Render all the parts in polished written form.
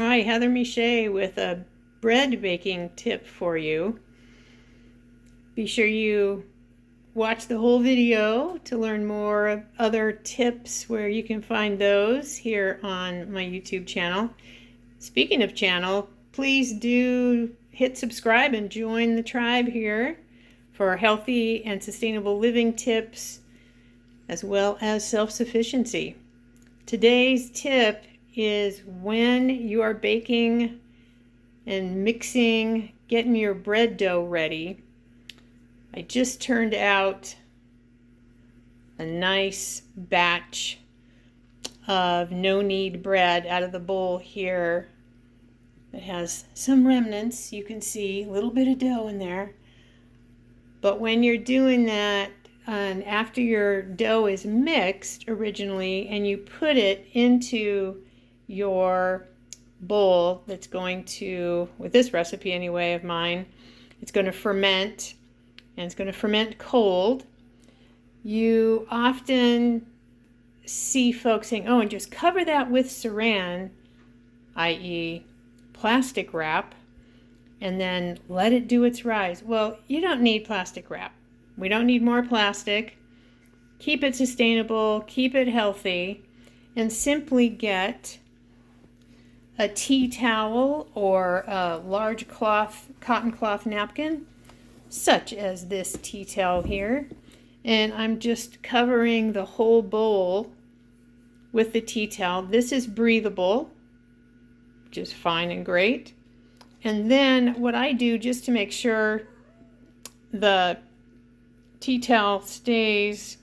Hi, Heather Miche with a bread baking tip for you. Be sure you watch the whole video to learn more other tips where you can find those here on my YouTube channel. Speaking of channel, please do hit subscribe and join the tribe here for healthy and sustainable living tips as well as self-sufficiency. Today's tip is when you are baking and mixing, getting your bread dough ready. I just turned out a nice batch of no-knead bread out of the bowl here. It has some remnants, you can see a little bit of dough in there. But when you're doing that, and after your dough is mixed originally and you put it into your bowl that's going to, with this recipe anyway of mine, it's going to ferment, and it's going to ferment cold. You often see folks saying, oh, and just cover that with saran, i.e. plastic wrap, and then let it do its rise. Well, you don't need plastic wrap. We don't need more plastic. Keep it sustainable, keep it healthy, and simply get a tea towel or a large cotton cloth napkin, such as this tea towel here. And I'm just covering the whole bowl with the tea towel. This is breathable, which is fine and great. And then what I do, just to make sure the tea towel stays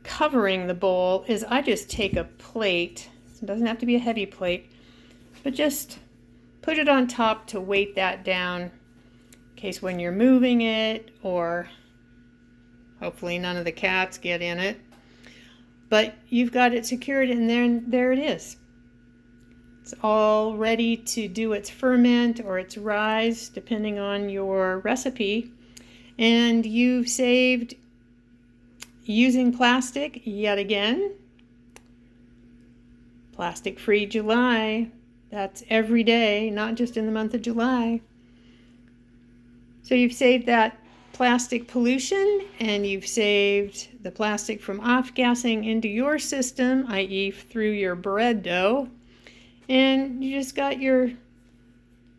covering the bowl, is I just take a plate. It doesn't have to be a heavy plate, but just put it on top to weight that down in case when you're moving it, or hopefully none of the cats get in it. But you've got it secured, and then there it is. It's all ready to do its ferment or its rise, depending on your recipe. And you've saved using plastic yet again. Plastic-free July. That's every day, not just in the month of July. So you've saved that plastic pollution, and you've saved the plastic from off-gassing into your system, i.e. through your bread dough. And you just got your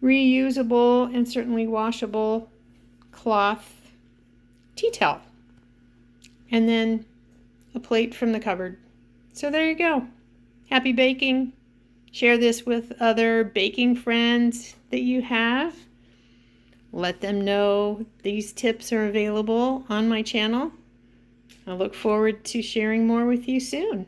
reusable and certainly washable cloth tea towel. And then a plate from the cupboard. So there you go. Happy baking. Share this with other baking friends that you have. Let them know these tips are available on my channel. I look forward to sharing more with you soon.